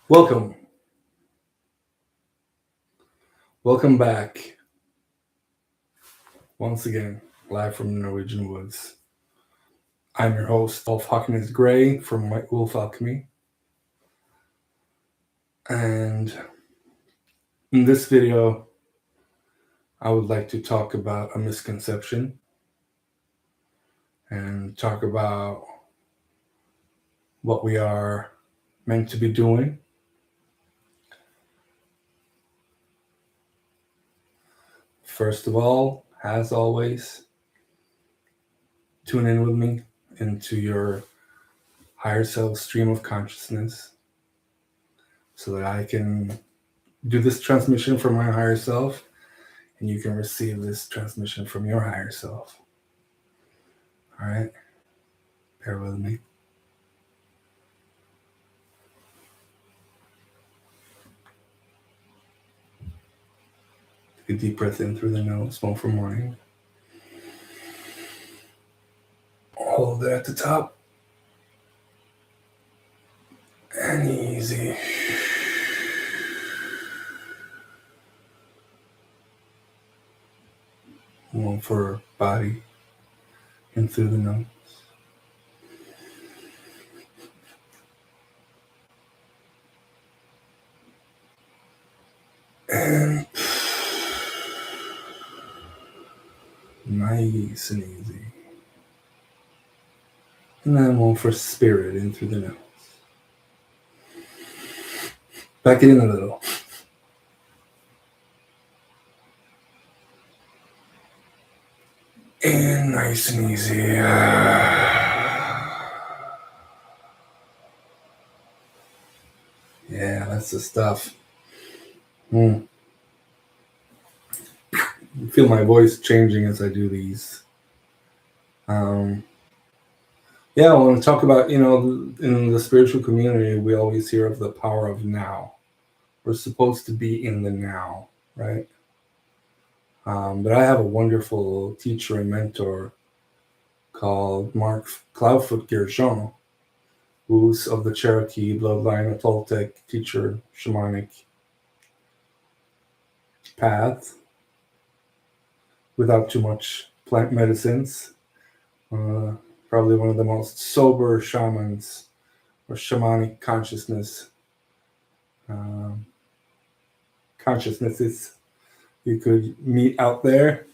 Welcome. Welcome back once again, live from the Norwegian woods. I'm your host, Wolf Hawkins Gray from White Wolf Alchemy. And in this video, I would like to talk about a misconception and talk about what we are meant to be doing. First of all, as always, tune in with me into your higher self stream of consciousness so that I can do this transmission from my higher self and you can receive this transmission from your higher self. All right? Bear with me. Take a deep breath in through the nose, one for morning. Hold it at the top. And easy. One for body, in through the nose. And nice and easy. And then one for spirit, in through the nose. Back it in a little. And nice and easy. Yeah, that's the stuff. Feel my voice changing as I do these. I want to talk about, in the spiritual community, we always hear of the power of now. We're supposed to be in the now, right? But I have a wonderful teacher and mentor called Mark Cloudfoot Gershon, who's of the Cherokee bloodline, a Toltec teacher, shamanic path, without too much plant medicines. Probably one of the most sober shamans or shamanic consciousnesses you could meet out there.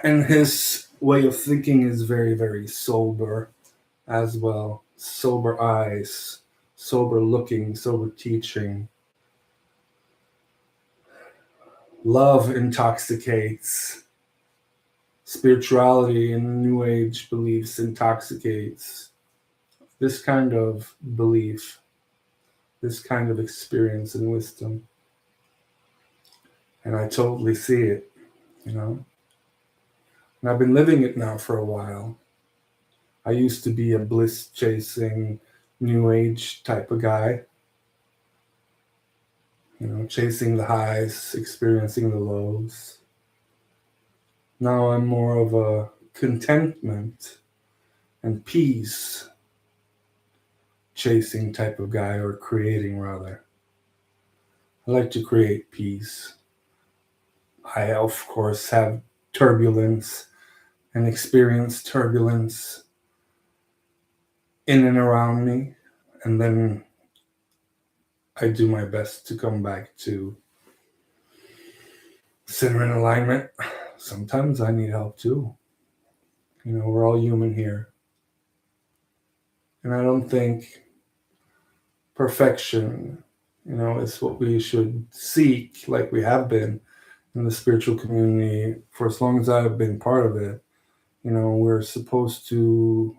And his way of thinking is very, very sober as well. Sober eyes, sober looking, sober teaching. Love intoxicates. Spirituality and New Age beliefs intoxicates. This kind of belief, this kind of experience and wisdom. And I totally see it, And I've been living it now for a while. I used to be a bliss-chasing, New Age type of guy. Chasing the highs, experiencing the lows. Now I'm more of a contentment and peace chasing type of guy, or creating rather. I like to create peace. I, of course, have turbulence and experience turbulence in and around me, and then I do my best to come back to center and alignment. Sometimes I need help too. We're all human here. And I don't think perfection, is what we should seek, like we have been in the spiritual community for as long as I've been part of it. We're supposed to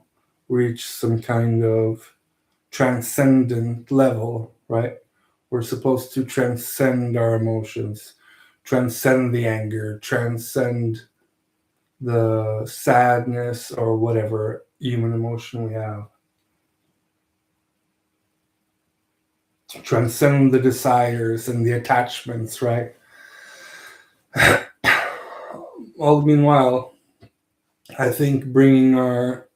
reach some kind of transcendent level, right? We're supposed to transcend our emotions, transcend the anger, transcend the sadness or whatever human emotion we have. Transcend the desires and the attachments, right? All meanwhile, I think bringing our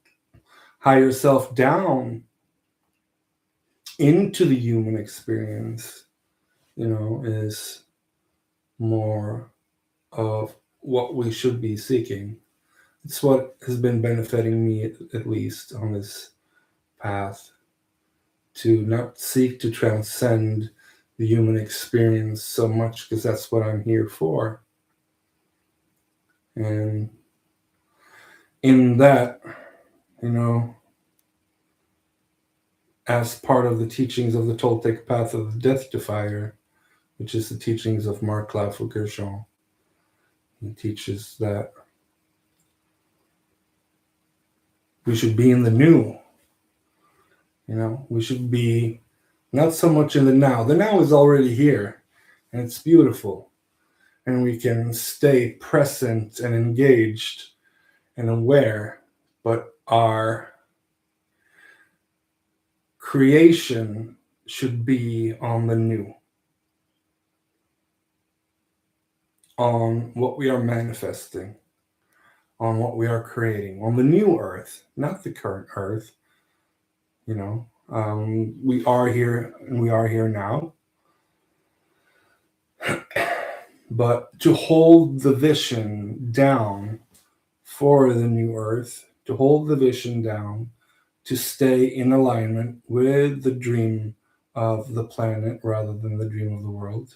higher self down into the human experience, is more of what we should be seeking. It's what has been benefiting me, at least, on this path, to not seek to transcend the human experience so much, because that's what I'm here for. And in that, you know, as part of the teachings of the Toltec path of the death to fire, which is the teachings of Marc Lafaugerchon, he teaches that we should be in the new. We should be not so much in the now. The now is already here, and it's beautiful. And we can stay present and engaged and aware, but our creation should be on the new, on what we are manifesting, on what we are creating, on the new earth, not the current earth. We are here, and we are here now. But to hold the vision down for the new earth, to hold the vision down, to stay in alignment with the dream of the planet rather than the dream of the world.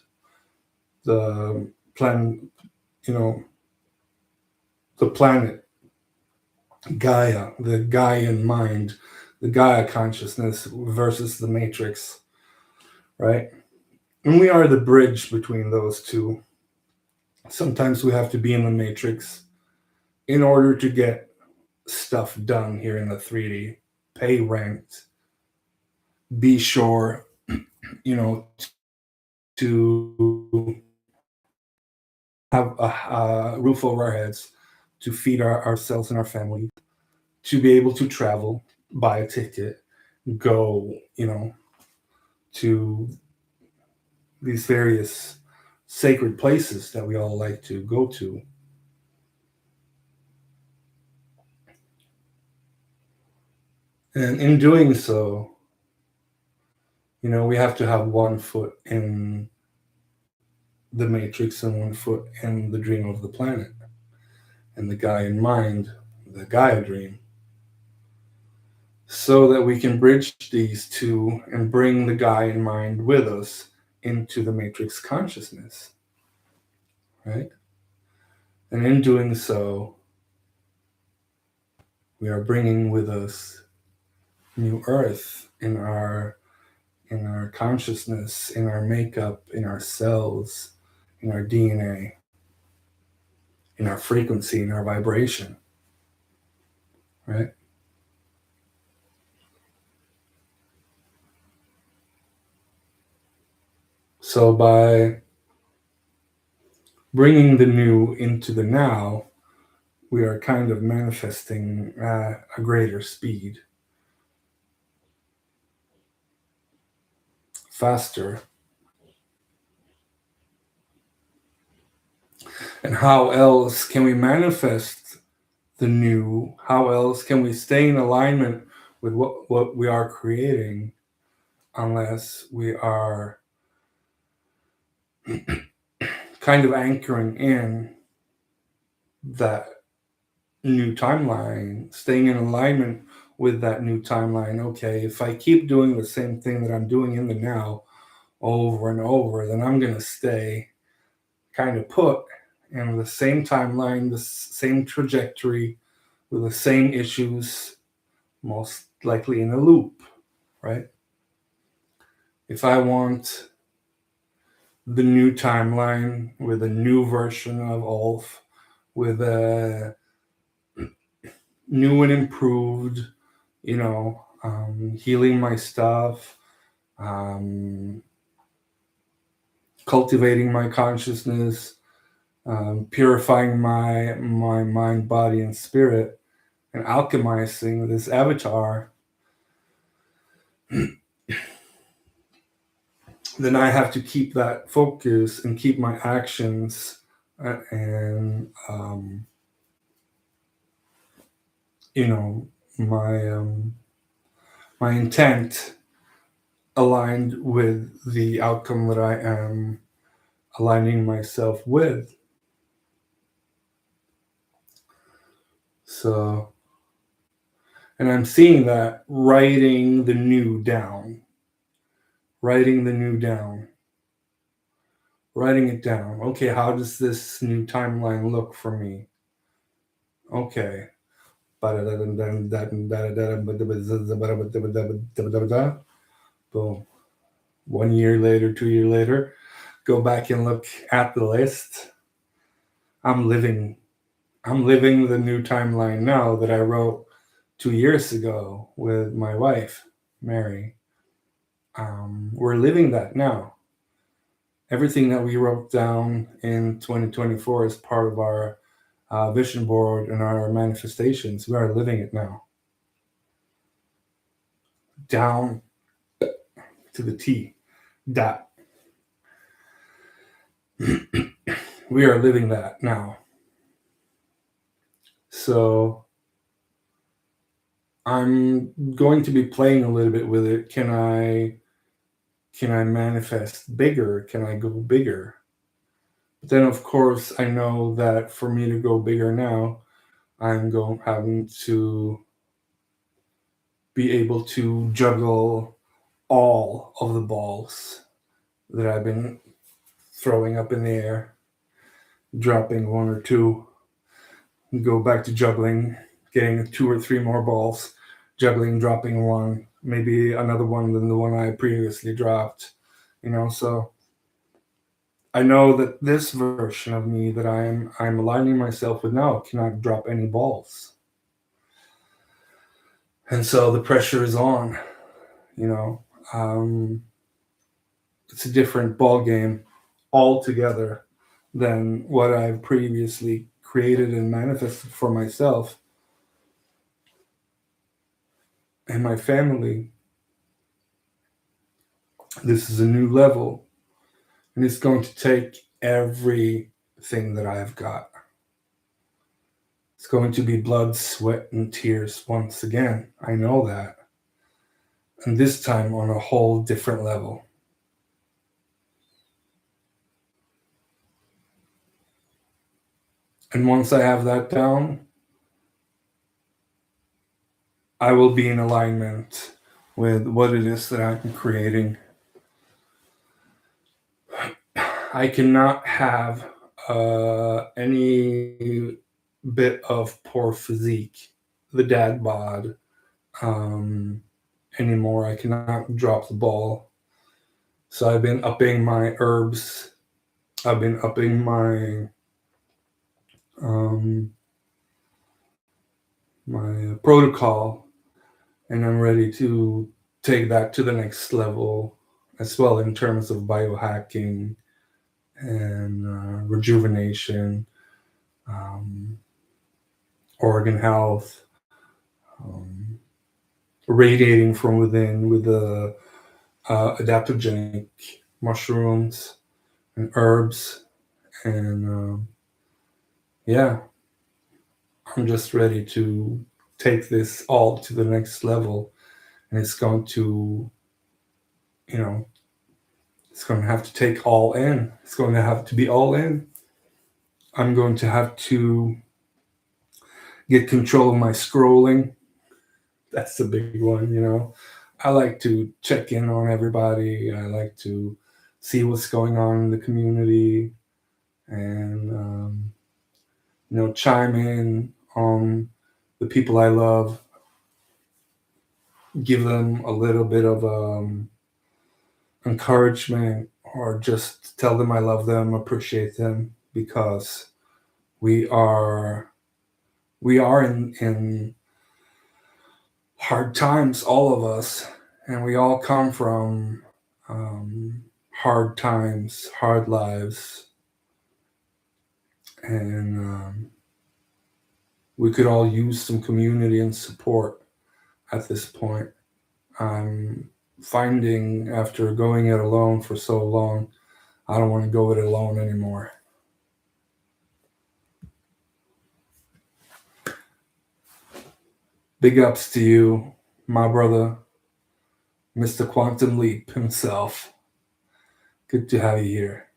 The plan, you know, the planet, Gaia, the Gaian mind, the Gaia consciousness versus the matrix, right? And we are the bridge between those two. Sometimes we have to be in the matrix in order to get stuff done here in the 3D, pay rent, be sure, to have a roof over our heads, to feed ourselves and our family, to be able to travel, buy a ticket, go, to these various sacred places that we all like to go to. And in doing so, we have to have one foot in the matrix and one foot in the dream of the planet and the Gaian mind, the Gaia dream, so that we can bridge these two and bring the Gaian mind with us into the matrix consciousness, right? And in doing so, we are bringing with us new earth in our consciousness, in our makeup, in our cells, in our DNA, in our frequency, in our vibration, right? So by bringing the new into the now, we are kind of manifesting a greater speed, faster. And how else can we manifest the new? How else can we stay in alignment with what we are creating unless we are kind of anchoring in that new timeline, staying in alignment with that new timeline? Okay, if I keep doing the same thing that I'm doing in the now over and over, then I'm going to stay kind of put in the same timeline, the same trajectory, with the same issues, most likely in a loop, right? If I want the new timeline with a new version of Ulf, with a new and improved, healing my stuff, cultivating my consciousness, purifying my mind, body, and spirit, and alchemizing this avatar, then I have to keep that focus and keep my actions and my my intent aligned with the outcome that I am aligning myself with. So, and I'm seeing that writing the new down, writing the new down, writing it down. Okay, how does this new timeline look for me? Okay. Boom. 1 year later, 2 year later, go back and look at the list. I'm living I'm living the new timeline now that I wrote 2 years ago with my wife, Mary. We're living that now. Everything that we wrote down in 2024 is part of our vision board and our manifestations. We are living it now. Down to the T. Dot. We are living that now. So I'm going to be playing a little bit with it. Can I manifest bigger? Can I go bigger? But then of course I know that for me to go bigger now, I'm going having to be able to juggle all of the balls that I've been throwing up in the air, dropping one or two, go back to juggling, getting 2 or 3 more balls, juggling, dropping one, maybe another one than the one I previously dropped. So I know that this version of me that I'm aligning myself with now cannot drop any balls. And so the pressure is on, you know. It's a different ball game altogether than what I've previously created and manifested for myself and my family. This is a new level, and it's going to take everything that I've got. It's going to be blood, sweat, and tears once again. I know that. And this time on a whole different level. And once I have that down, I will be in alignment with what it is that I'm creating. I cannot have any bit of poor physique, the dad bod, anymore. I cannot drop the ball. So I've been upping my herbs. I've been upping um, my protocol, and I'm ready to take that to the next level as well in terms of biohacking and rejuvenation, um, organ health, um, radiating from within with the adaptogenic mushrooms and herbs. And yeah, I'm just ready to take this all to the next level. And it's going to, you know, it's going to have to take all in. It's going to have to be all in. I'm going to have to get control of my scrolling. That's the big one. I like to check in on everybody. I like to see what's going on in the community and, chime in on the people I love, give them a little bit of encouragement, or just tell them I love them, appreciate them, because we are in hard times, all of us, and we all come from hard times, hard lives, and we could all use some community and support at this point. I'm finding, after going it alone for so long, I don't want to go it alone anymore. Big ups to you, my brother, Mr. Quantum Leap himself. Good to have you here.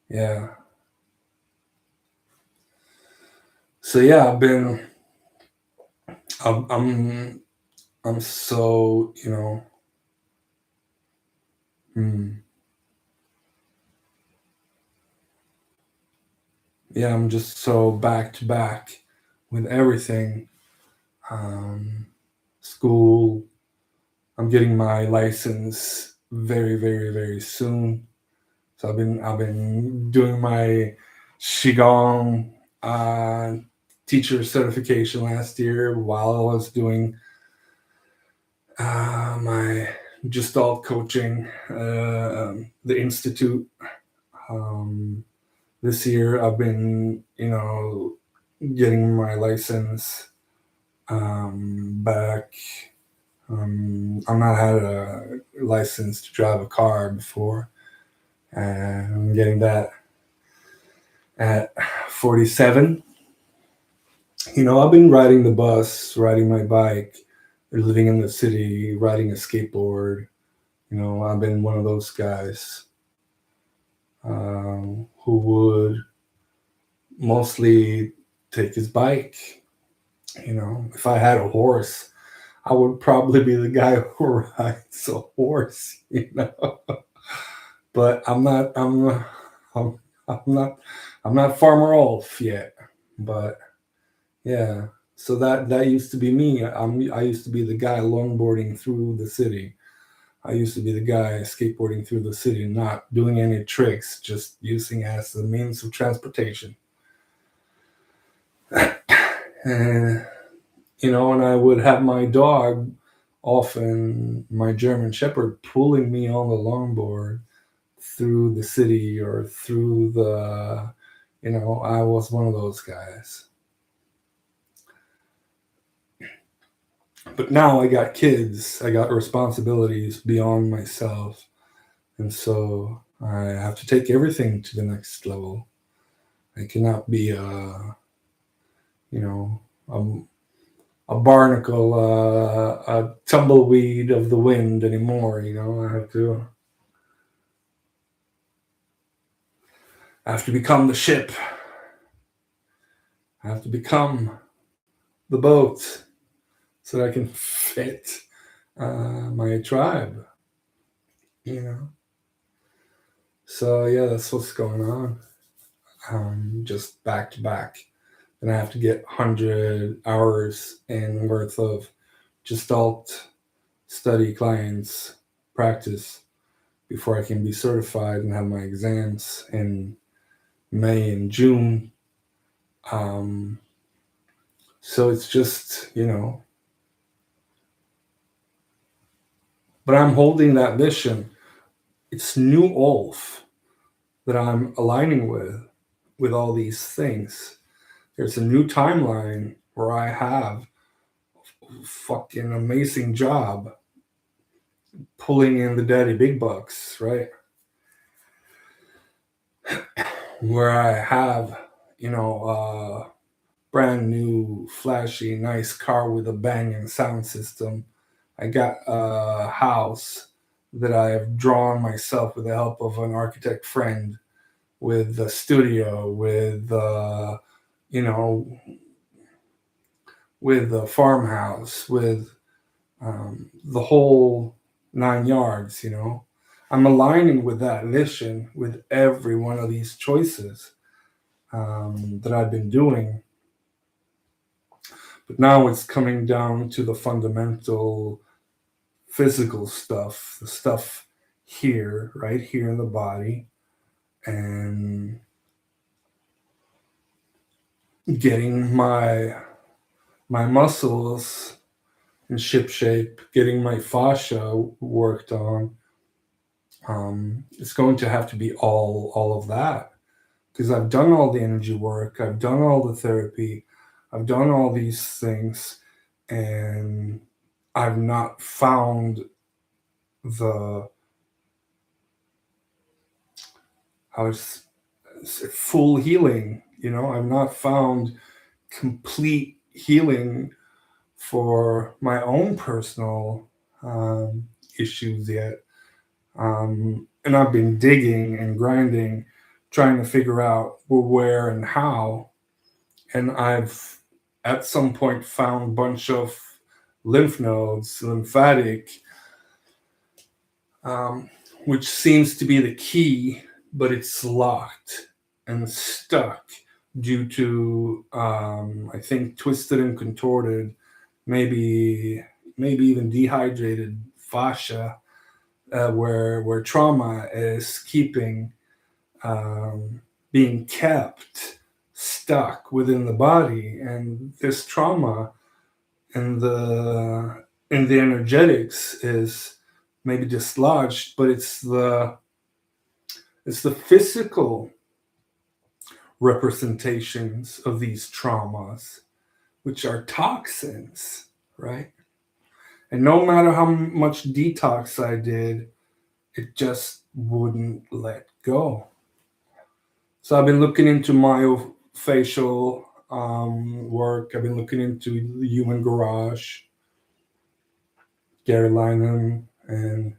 Yeah. So yeah, I'm so, hmm, yeah, I'm just so back to back with everything. Um, School. I'm getting my license very, very, very soon. So I've been doing my qigong uh, teacher certification last year while I was doing my Gestalt coaching, the institute. Um, this year I've been, getting my license back. I've not had a license to drive a car before, and I'm getting that at 47. I've been riding the bus, riding my bike, living in the city, riding a skateboard. I've been one of those guys who would mostly take his bike. If I had a horse, I would probably be the guy who rides a horse. But I'm, I'm not, I'm not Farmer Ulf yet. But yeah, so that used to be me. I used to be the guy longboarding through the city. I used to be the guy skateboarding through the city, not doing any tricks, just using it as the means of transportation. And and I would have my dog, often my German Shepherd, pulling me on the longboard through the city or through I was one of those guys. But now I got kids, I got responsibilities beyond myself. And so I have to take everything to the next level. I cannot be you know, a barnacle, a tumbleweed of the wind anymore. I have to become the ship. I have to become the boat so that I can fit my tribe. You know. So yeah, that's what's going on. Just back to back, and I have to get 100 hours in worth of Gestalt study clients practice before I can be certified and have my exams in May and June. Um, so it's just, but I'm holding that mission. It's new Ulf that I'm aligning with all these things. There's a new timeline where I have a fucking amazing job pulling in the daddy big bucks, right? Where I have, brand new, flashy, nice car with a banging sound system. I got a house that I have drawn myself with the help of an architect friend, with a studio, you know, with a farmhouse, with the whole 9 yards. I'm aligning with that mission with every one of these choices that I've been doing. But now it's coming down to the fundamental physical stuff, the stuff here, right here in the body, and getting my muscles in ship shape, getting my fascia worked on. It's going to have to be all of that, because I've done all the energy work, I've done all the therapy, I've done all these things, and I've not found the how it's full healing. I've not found complete healing for my own personal issues yet. And I've been digging and grinding, trying to figure out where and how. And I've at some point found a bunch of lymph nodes, lymphatic, um, which seems to be the key, but it's locked and stuck due to, I think, twisted and contorted, maybe even dehydrated fascia, where trauma is keeping, being kept stuck within the body, and this trauma and the energetics is maybe dislodged, but it's the physical representations of these traumas, which are toxins, right? And no matter how much detox I did, it just wouldn't let go. So I've been looking into myofascial work. I've been looking into the human garage, Gary Lynham and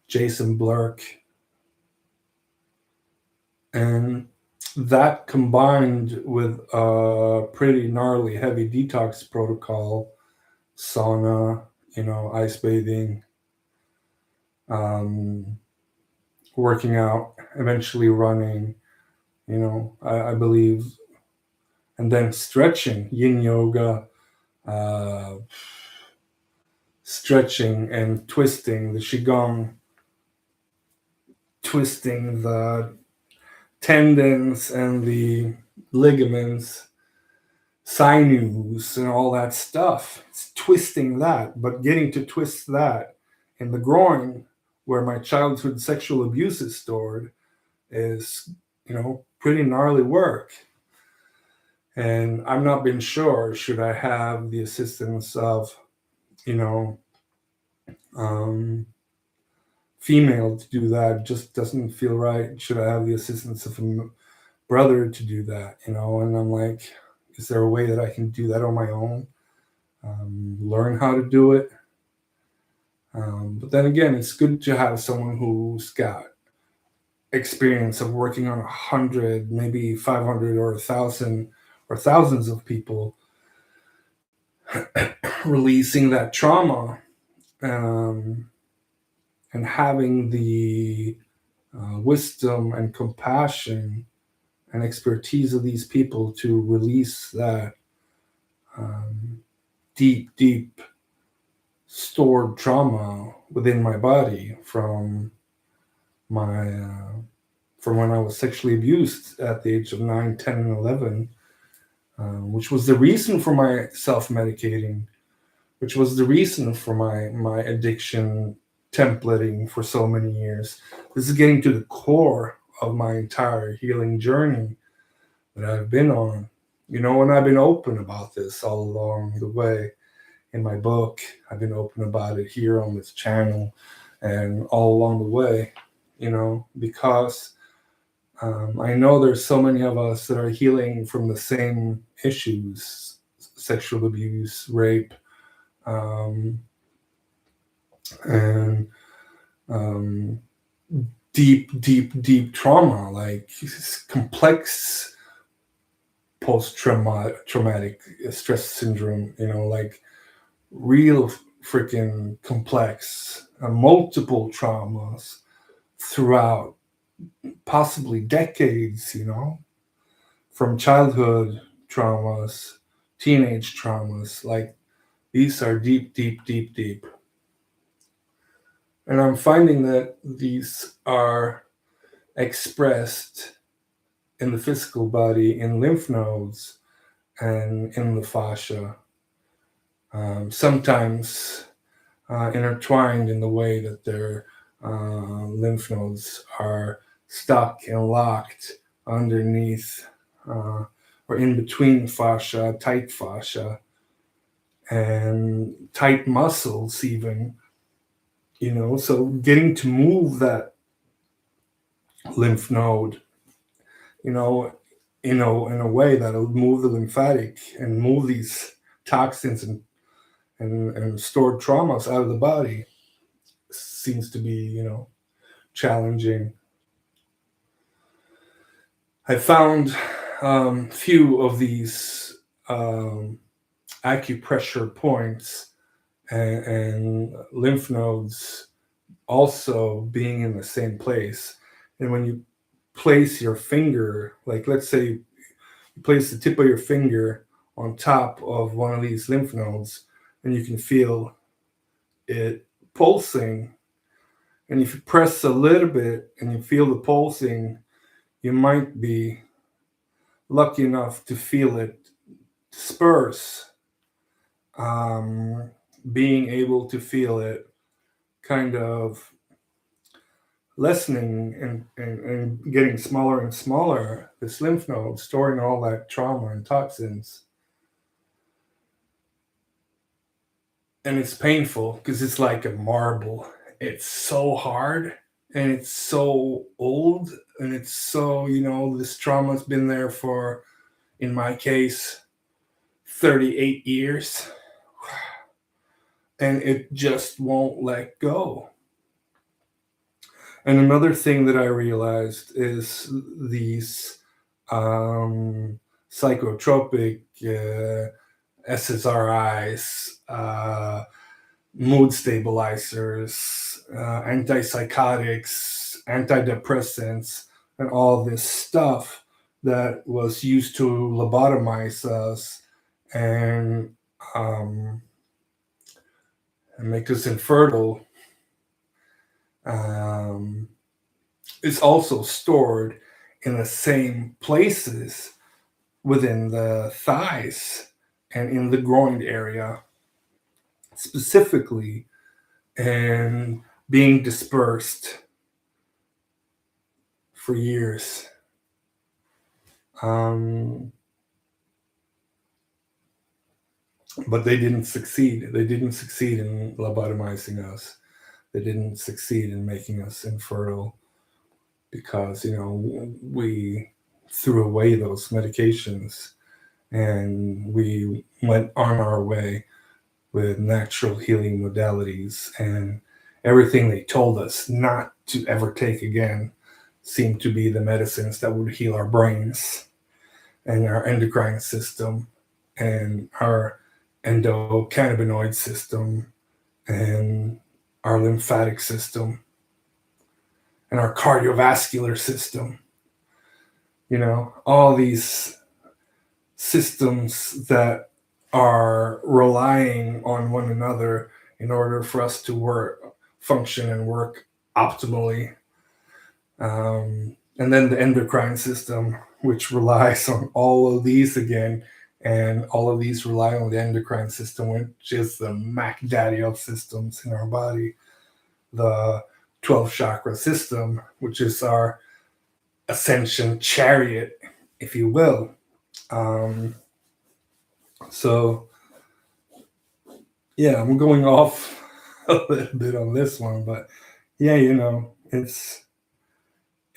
Jason Blurk. And that combined with a pretty gnarly heavy detox protocol, sauna, ice bathing, um, working out, eventually running, I believe, and then stretching, yin yoga, uh, stretching and twisting the qigong, twisting the tendons and the ligaments, sinews, and all that stuff. It's twisting that, but getting to twist that in the groin, where my childhood sexual abuse is stored, is, pretty gnarly work. And I've not been sure, should I have the assistance of, you know, um, female to do that? Just doesn't feel right. Should I have the assistance of a brother to do that? And I'm like, is there a way that I can do that on my own? Learn how to do it. But then again, it's good to have someone who's got experience of working on 100, maybe 500 or 1,000 or thousands of people, releasing that trauma, um, and having the wisdom and compassion and expertise of these people to release that um, deep, deep stored trauma within my body my from when I was sexually abused at the age of 9, 10, and 11, which was the reason for my self-medicating, which was the reason for my addiction templating for so many years. This is getting to the core of my entire healing journey that I've been on. And I've been open about this all along the way. In my book, I've been open about it here on this channel and all along the way, because I know there's so many of us that are healing from the same issues: sexual abuse, rape, um, and deep, deep, deep trauma, like complex post-traumatic stress syndrome, like real freaking complex, multiple traumas throughout possibly decades, from childhood traumas, teenage traumas. Like, these are deep, deep, deep, deep. And I'm finding that these are expressed in the physical body, in lymph nodes, and in the fascia. Sometimes intertwined in the way that their lymph nodes are stuck and locked underneath, or in between fascia, tight fascia, and tight muscles even. So getting to move that lymph node, in a way that'll move the lymphatic and move these toxins and stored traumas out of the body seems to be, challenging. I found few of these acupressure points and lymph nodes also being in the same place. And when you place your finger, like let's say you place the tip of your finger on top of one of these lymph nodes, and you can feel it pulsing. And if you press a little bit and you feel the pulsing, you might be lucky enough to feel it disperse. Um, Being able to feel it kind of lessening and getting smaller and smaller, this lymph node, storing all that trauma and toxins. And it's painful because it's like a marble. It's so hard and it's so old and it's so, this trauma's been there for, in my case, 38 years. And it just won't let go. And another thing that I realized is these psychotropic SSRIs, mood stabilizers, antipsychotics, antidepressants, and all this stuff that was used to lobotomize us and make us infertile, is also stored in the same places within the thighs and in the groin area specifically, and being dispersed for years. But they didn't succeed. They didn't succeed in lobotomizing us. They didn't succeed in making us infertile because, we threw away those medications and we went on our way with natural healing modalities, and everything they told us not to ever take again seemed to be the medicines that would heal our brains and our endocrine system and our endocannabinoid system and our lymphatic system and our cardiovascular system. All these systems that are relying on one another in order for us to function and work optimally. And then the endocrine system, which relies on all of these again, and all of these rely on the endocrine system, which is the Mac Daddy of systems in our body, the 12 chakra system, which is our ascension chariot, if you will. So, yeah, I'm going off a little bit on this one, but yeah, it's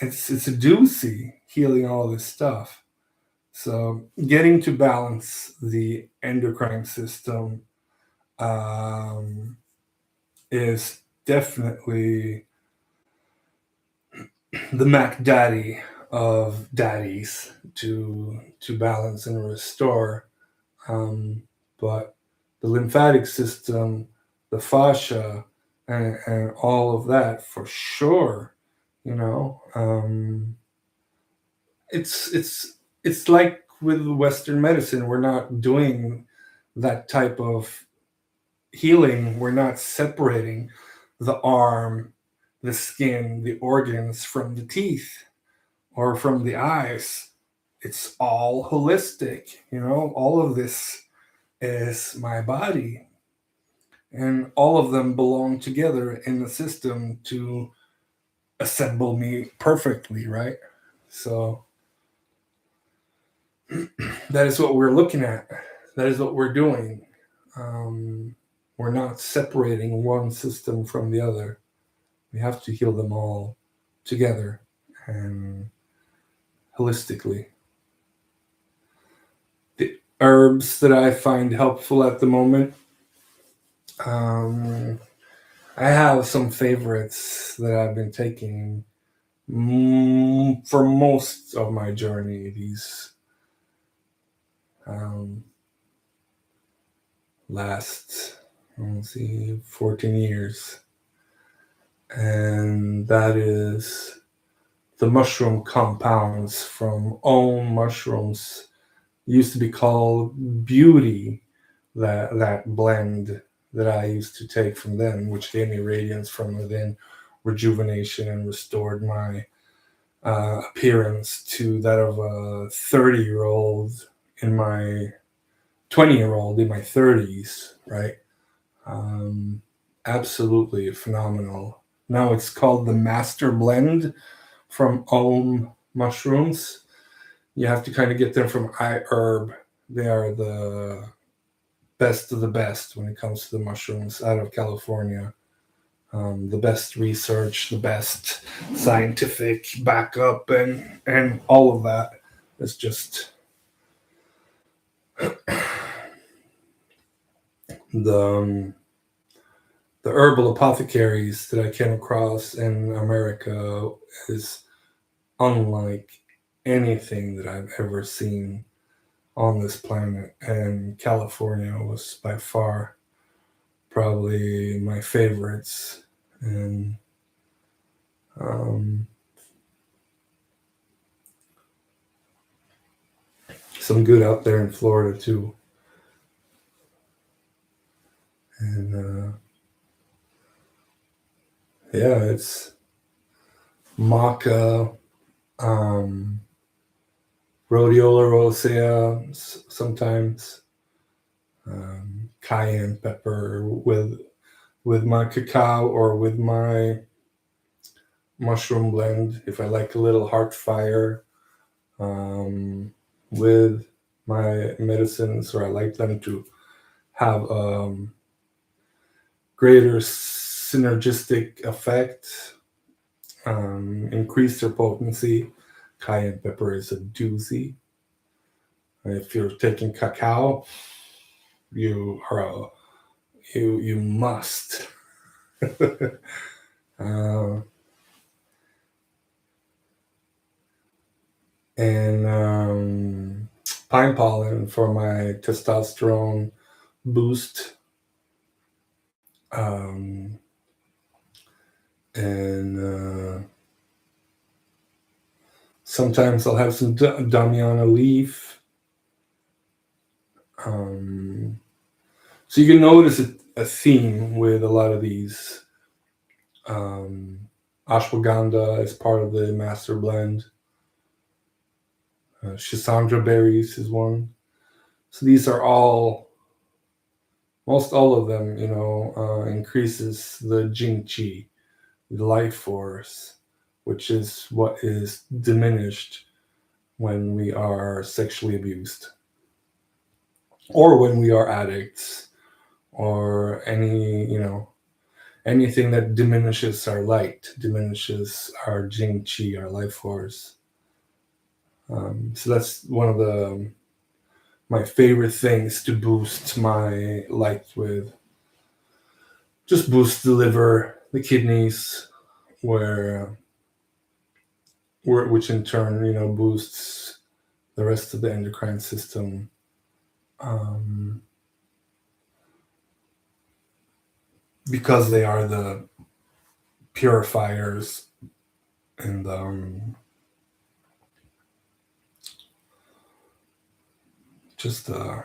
a doozy healing all this stuff. So, getting to balance the endocrine system is definitely the Mac Daddy of daddies to balance and restore. But the lymphatic system, the fascia, and all of that for sure. It's like with Western medicine, we're not doing that type of healing. We're not separating the arm, the skin, the organs from the teeth or from the eyes. It's all holistic. All of this is my body, and all of them belong together in the system to assemble me perfectly, right? So that is what we're looking at. That is what we're doing. We're not separating one system from the other. We have to heal them all together and holistically. The herbs that I find helpful at the moment Um, I have some favorites that I've been taking for most of my journey. These um, last, let's see, 14 years, and that is the mushroom compounds from Ohm Mushrooms. Used to be called Beauty. That blend that I used to take from them, which gave me radiance from within, rejuvenation, and restored my appearance to that of a 30-year-old in my 20-year-old in my 30s, right? Um, Absolutely phenomenal. Now it's called the Master Blend from Ohm Mushrooms. You have to kind of get them from iHerb. They are the best of the best when it comes to the mushrooms out of California. The best research, the best scientific backup, and all of that. It's just the um, the herbal apothecaries that I came across in America is unlike anything that I've ever seen on this planet, and California was by far probably my favorites. And um, some good out there in Florida too. And yeah, it's maca, um, rhodiola rosea, sometimes cayenne pepper with my cacao or with my mushroom blend. If I like a little heart fire with my medicines, or I like them to have greater synergistic effect, increase their potency. Cayenne pepper is a doozy. If you're taking cacao, you are you must. uh, and pine pollen for my testosterone boost. Um, and sometimes I'll have some Damiana leaf. Um, so you can notice a theme with a lot of these. Um, Ashwagandha is part of the master blend. Schisandra berries is one. So these are all, most all of them, increases the Jing Qi, the life force, which is what is diminished when we are sexually abused, or when we are addicts, or anything that diminishes our light, diminishes our Jing Qi, our life force. So that's one of my favorite things to boost my light with. Just boost the liver, the kidneys, which in turn, boosts the rest of the endocrine system. Um, because they are the purifiers and just the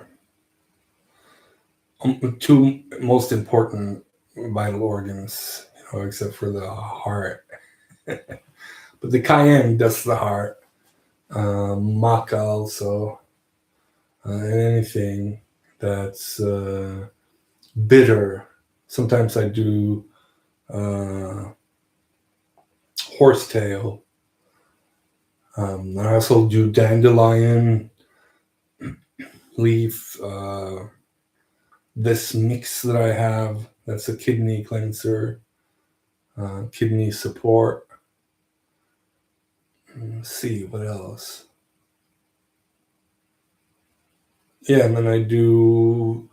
two most important vital organs, except for the heart. But the cayenne does the heart. Maca also, and anything that's bitter. Sometimes I do horsetail. I also do dandelion leaf. This mix that I have, that's a kidney cleanser, kidney support. Let's see what else. Yeah, and then I do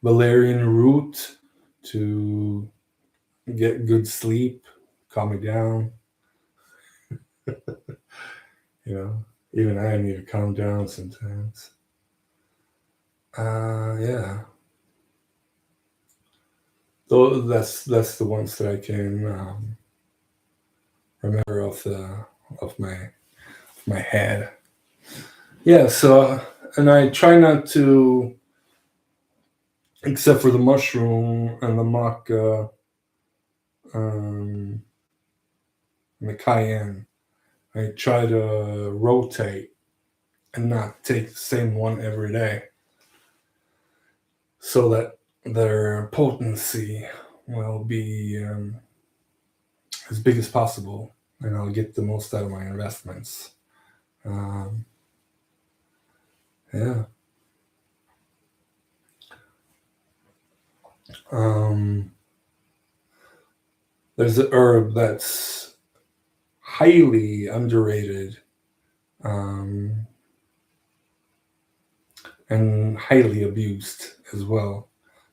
valerian root to get good sleep, calm me down. Even I need to calm down sometimes. Yeah. Though that's the ones that I can remember of my head. Yeah. So, and I try not to, except for the mushroom and the maca, um, and the cayenne. I try to rotate and not take the same one every day, so that their potency will be as big as possible, and I'll get the most out of my investments. Um, yeah. Um, there's a herb that's highly underrated, um, and highly abused as well,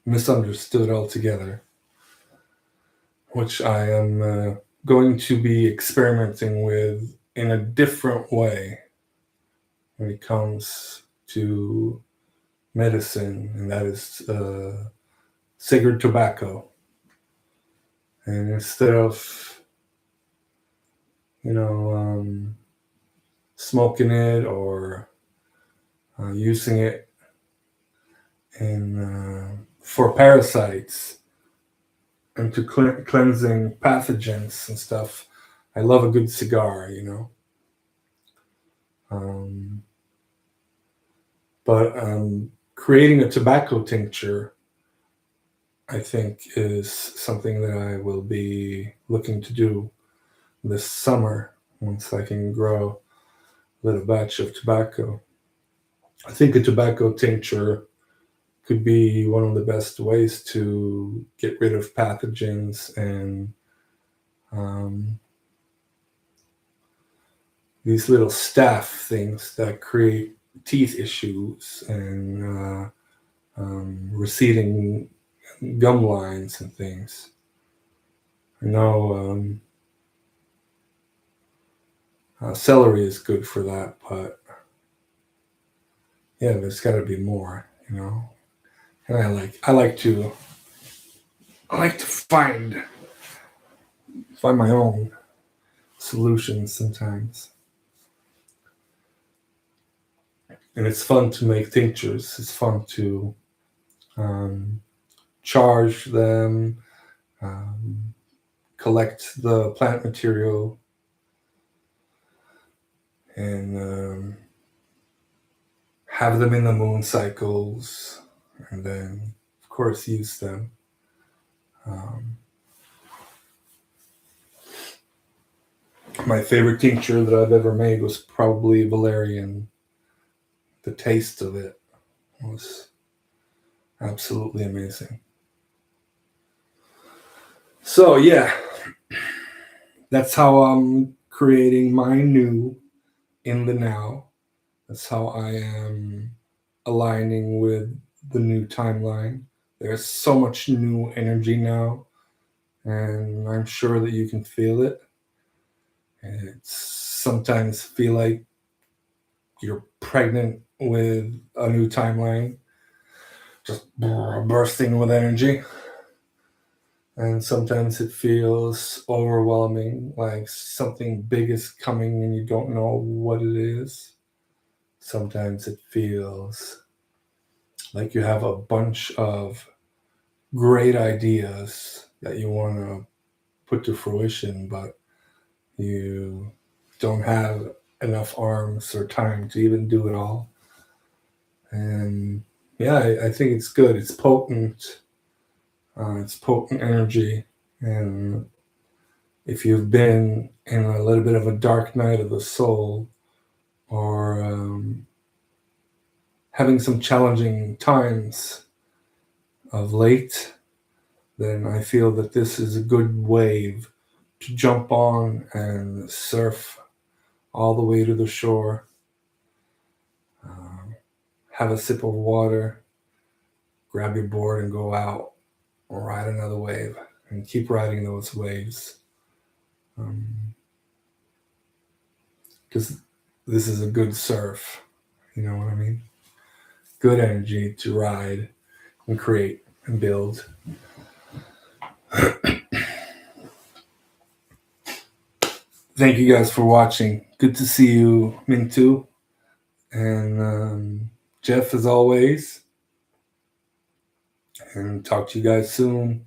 misunderstood altogether, which I am going to be experimenting with in a different way when it comes to medicine, and that is cigarette tobacco. And instead of, you know, smoking it or using it in for parasites and to cleansing pathogens and stuff, I love a good cigar. Um, but creating a tobacco tincture, I think, is something that I will be looking to do this summer once I can grow a little batch of tobacco. I think a tobacco tincture could be one of the best ways to get rid of pathogens and um, these little staph things that create teeth issues and receding gum lines and things. I know celery is good for that, but yeah, there's got to be more. And I like to find my own solutions sometimes. And it's fun to make tinctures. It's fun to um, charge them, um, collect the plant material, and have them in the moon cycles, and then, of course, use them. Um, my favorite tincture that I've ever made was probably valerian. The taste of it was absolutely amazing. So, yeah, that's how I'm creating my new in the now. That's how I am aligning with the new timeline. There's so much new energy now, and I'm sure that you can feel it. And it's sometimes feel like you're pregnant with a new timeline, just bursting with energy. And sometimes it feels overwhelming, like something big is coming and you don't know what it is. Sometimes it feels like you have a bunch of great ideas that you want to put to fruition, but you don't have enough arms or time to even do it all. And yeah, I think it's good. It's potent. It's potent energy. And if you've been in a little bit of a dark night of the soul, or having some challenging times of late, then I feel that this is a good wave to jump on and surf all the way to the shore, um, have a sip of water, grab your board, and go out ride another wave and keep riding those waves. Because this is a good surf. You know what I mean? Good energy to ride and create and build. Thank you guys for watching. Good to see you, Mintu. And Jeff, as always. And talk to you guys soon.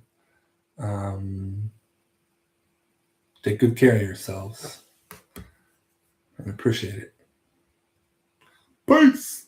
Take good care of yourselves. I appreciate it. Peace.